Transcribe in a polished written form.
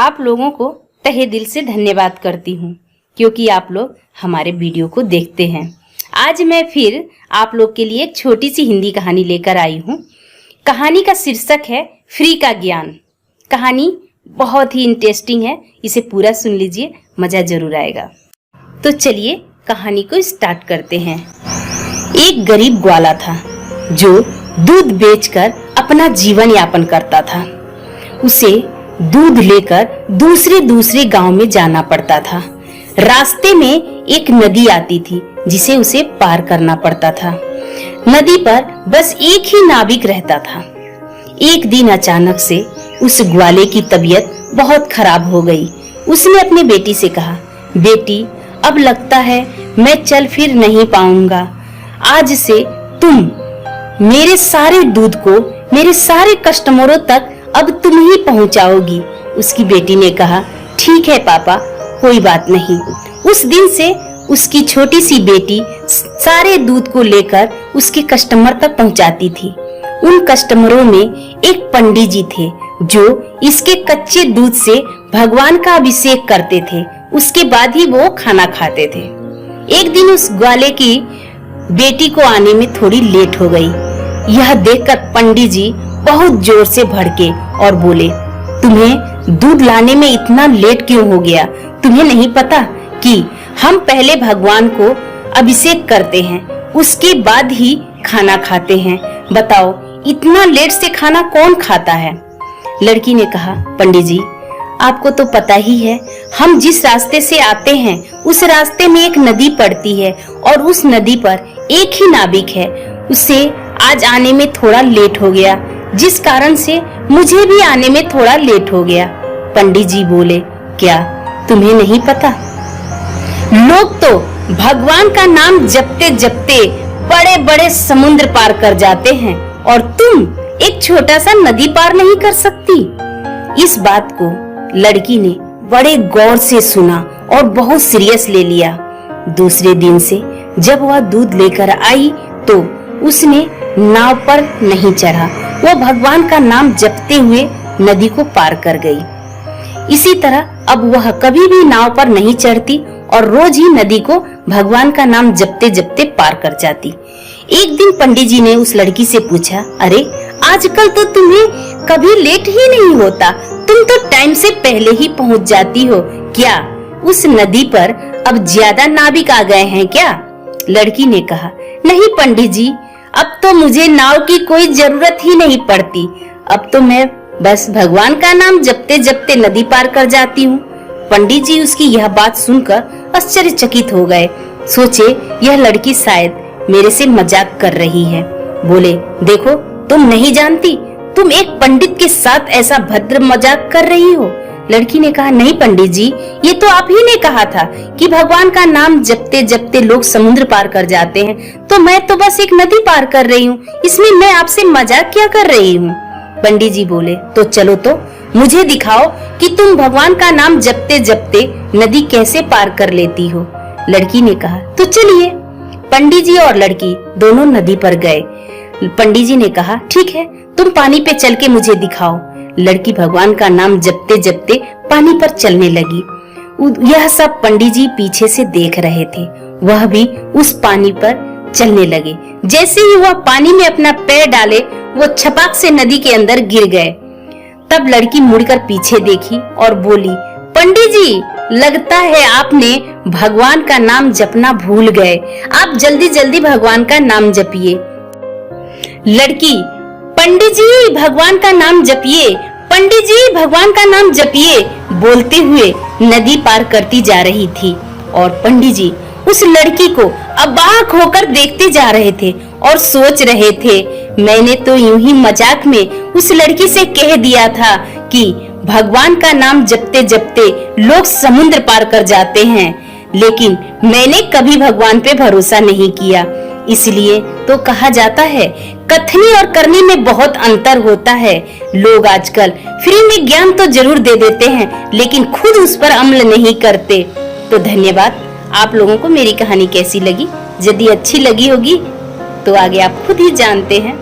आप लोगों को तहे दिल से धन्यवाद करती हूँ क्योंकि आप लोग हमारे वीडियो को देखते हैं। आज मैं फिर आप लोग के लिए एक छोटी सी हिंदी कहानी लेकर आई हूँ। कहानी का शीर्षक है फ्री का ज्ञान। कहानी बहुत ही इंटरेस्टिंग है, इसे पूरा सुन लीजिए, मजा जरूर आएगा। तो चलिए कहानी को स्टार्ट करते हैं। एक गरीब ग्वाला था जो दूध बेचकर अपना जीवन यापन करता था। उसे दूध लेकर दूसरे गांव में जाना पड़ता था। रास्ते में एक नदी आती थी जिसे उसे पार करना पड़ता था। नदी पर बस एक ही नाविक रहता था। एक दिन अचानक से उस ग्वाले की तबीयत बहुत खराब हो गई। उसने अपनी बेटी से कहा, बेटी अब लगता है मैं चल फिर नहीं पाऊंगा। आज से तुम मेरे सारे दूध को मेरे सारे कस्टमरों तक अब तुम ही पहुंचाओगी। उसकी बेटी ने कहा, ठीक है पापा, कोई बात नहीं। उस दिन से उसकी छोटी सी बेटी सारे दूध को लेकर उसके कस्टमर तक पहुंचाती थी। उन कस्टमरों में एक पंडित जी थे जो इसके कच्चे दूध से भगवान का अभिषेक करते थे, उसके बाद ही वो खाना खाते थे। एक दिन उस ग्वाले की बेटी को आने में थोड़ी लेट हो गई। यह देखकर पंडित जी बहुत जोर से भड़के और बोले, तुम्हें दूध लाने में इतना लेट क्यों हो गया? तुम्हें नहीं पता कि हम पहले भगवान को अभिषेक करते हैं, उसके बाद ही खाना खाते हैं। बताओ इतना लेट से खाना कौन खाता है? लड़की ने कहा, पंडित जी आपको तो पता ही है, हम जिस रास्ते से आते हैं उस रास्ते में एक नदी पड़ती है और उस नदी पर एक ही नाविक है। उसे आज आने में थोड़ा लेट हो गया, जिस कारण से मुझे भी आने में थोड़ा लेट हो गया। पंडित जी बोले, क्या तुम्हें नहीं पता? लोग तो भगवान का नाम जपते जपते बड़े बड़े समुद्र पार कर जाते हैं और तुम एक छोटा सा नदी पार नहीं कर सकती। इस बात को लड़की ने बड़े गौर से सुना और बहुत सीरियस ले लिया। दूसरे दिन से जब वह दूध लेकर आई तो उसने नाव पर नहीं चढ़ा, वो भगवान का नाम जपते हुए नदी को पार कर गई। इसी तरह अब वह कभी भी नाव पर नहीं चढ़ती और रोज ही नदी को भगवान का नाम जपते जपते पार कर जाती। एक दिन पंडित जी ने उस लड़की से पूछा, अरे आजकल तो तुम्हें कभी लेट ही नहीं होता, तुम तो टाइम से पहले ही पहुंच जाती हो, क्या उस नदी पर अब ज्यादा नाविक आ गए हैं क्या? लड़की ने कहा, नहीं पंडित जी, अब तो मुझे नाव की कोई जरूरत ही नहीं पड़ती। अब तो मैं बस भगवान का नाम जपते जपते नदी पार कर जाती हूँ। पंडित जी उसकी यह बात सुनकर आश्चर्यचकित हो गए। सोचे यह लड़की शायद मेरे से मजाक कर रही है। बोले, देखो तुम नहीं जानती, तुम एक पंडित के साथ ऐसा भद्र मजाक कर रही हो। लड़की ने कहा, नहीं पंडित जी, ये तो आप ही ने कहा था कि भगवान का नाम जपते जपते लोग समुद्र पार कर जाते हैं, तो मैं तो बस एक नदी पार कर रही हूँ, इसमें मैं आपसे मजाक क्या कर रही हूँ? पंडित जी बोले, तो चलो तो मुझे दिखाओ कि तुम भगवान का नाम जपते जपते नदी कैसे पार कर लेती हो। लड़की ने कहा, तो चलिए। पंडित जी और लड़की दोनों नदी पर गए। पंडित जी ने कहा, ठीक है, तुम पानी पे चल के मुझे दिखाओ। लड़की भगवान का नाम जपते जपते पानी पर चलने लगी। यह सब पंडित जी पीछे से देख रहे थे। वह भी उस पानी पर चलने लगे। जैसे ही वह पानी में अपना पैर डाले, वो छपाक से नदी के अंदर गिर गए। तब लड़की मुड़कर पीछे देखी और बोली, पंडित जी लगता है आपने भगवान का नाम जपना भूल गए, आप जल्दी जल्दी भगवान का नाम जपिए। लड़की, पंडित जी भगवान का नाम जपिए, पंडित जी भगवान का नाम जपिए बोलते हुए नदी पार करती जा रही थी। और पंडित जी उस लड़की को अबाक होकर देखते जा रहे थे और सोच रहे थे, मैंने तो यूं ही मजाक में उस लड़की से कह दिया था कि भगवान का नाम जपते जपते लोग समुद्र पार कर जाते हैं, लेकिन मैंने कभी भगवान पे भरोसा नहीं किया। इसलिए तो कहा जाता है, कथनी और करनी में बहुत अंतर होता है। लोग आजकल फ्री में ज्ञान तो जरूर दे देते हैं, लेकिन खुद उस पर अमल नहीं करते। तो धन्यवाद। आप लोगों को मेरी कहानी कैसी लगी? यदि अच्छी लगी होगी तो आगे आप खुद ही जानते हैं।